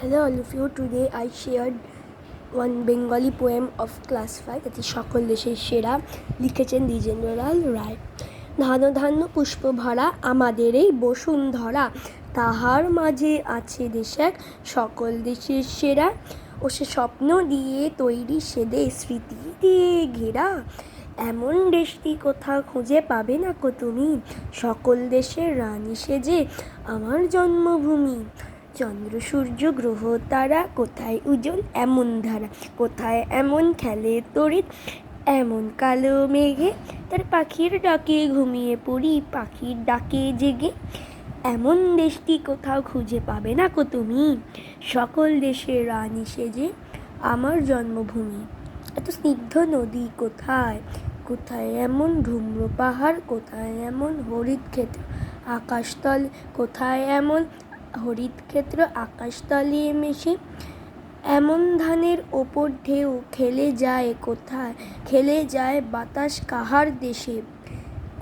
Hello all of you. Today I shared one Bengali poem of class 5, that is সকল দেশের সেরা, লিখেছেন দ্বিজেন্দ্রলাল রায়। ধান ধান্য পুষ্প ভরা আমাদের এই বসুন্ধরা, তাহার মাঝে আছে দেশ এক সকল দেশের সেরা, ও সে স্বপ্ন দিয়ে তৈরি সে দেশ স্মৃতি দিয়ে ঘেরা। এমন দেশটি কোথাও খুঁজে পাবে না কো তুমি, সকল দেশের রানী সেজে আমার জন্মভূমি। চন্দ্র সূর্য গ্রহ তারা কোথায় উজ্জ্বল এমন ধারা, কোথায় এমন খেলে তড়িৎ এমন কালো মেঘে, তার পাখির ডাকে ঘুমিয়ে পড়ি পাখির ডাকে জেগে। এমন দেশটি কোথাও খুঁজে পাবে না কো তুমি, সকল দেশের রানী সেজে আমার জন্মভূমি। এত স্নিগ্ধ নদী কোথায়, কোথায় এমন ধূম্র পাহাড়, কোথায় এমন হরিৎ ক্ষেত্র আকাশতল, কোথায় এমন হরিৎ ক্ষেত্র আকাশতলে মেশে। এমন ধানের ওপর ঢেউ খেলে যায় কোথায়, খেলে যায় বাতাস কাহার দেশে।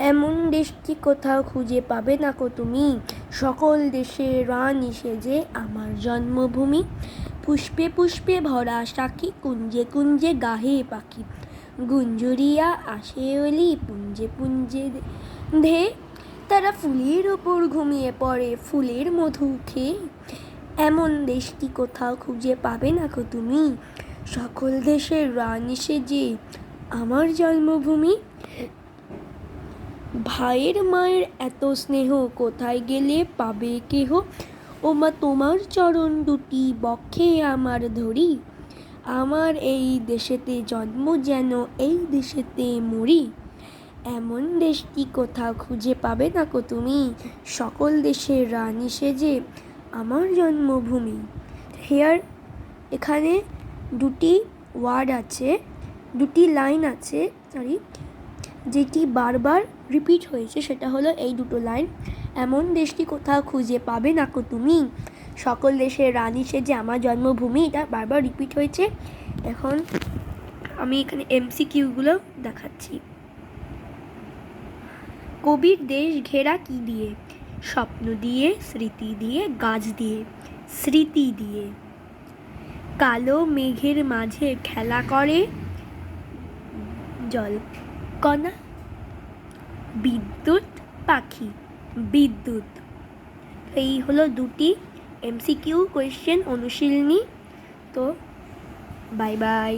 এমন দেশটি কোথাও খুঁজে পাবে না কো তুমি, সকল দেশের রানী সেজে আমার জন্মভূমি। পুষ্পে পুষ্পে ভরা সাকি, কুঞ্জে কুঞ্জে গাহে পাখি, গুঞ্জরিয়া আসে অলি পুঞ্জে পুঞ্জে ধে, তারা ফুলের ওপর ঘুমিয়ে পড়ে ফুলের মধু খেয়ে। এমন দেশটি কোথাও খুঁজে পাবে না কো তুমি, সকল দেশের রানী সেজে আমার জন্মভূমি। ভাইয়ের মায়ের এত স্নেহ কোথায় গেলে পাবে কেহ, ও মা তোমার চরণ দুটি বক্ষে আমার ধরি, আমার এই দেশেতে জন্ম যেন এই দেশেতে মরি। এমন দেশটি কোথাও খুঁজে পাবে না কো তুমি, সকল দেশের রানী সেজে আমার জন্মভূমি। এখানে দুটি ওয়ার্ড আছে, দুটি লাইন আছে, যেটি বারবার রিপিট হয়েছে, সেটা হলো এই দুটো লাইন। এমন দেশটি কোথাও খুঁজে পাবে না কো তুমি, সকল দেশের রানী সেজে আমার জন্মভূমি, এটা বারবার রিপিট হয়েছে। এখন আমি এখানে MCQগুলো দেখাচ্ছি। কবির দেশ ঘেরা কি দিয়ে, স্বপ্ন দিয়ে স্মৃতি দিয়ে গাছ দিয়ে স্মৃতি দিয়ে। কালো মেঘের মাঝে খেলা করে জলকণা, বিদ্যুৎ পাখি বিদ্যুৎ। এই হলো দুটি MCQ কোয়েশ্চেন অনুশীলনী। তো বাই বাই।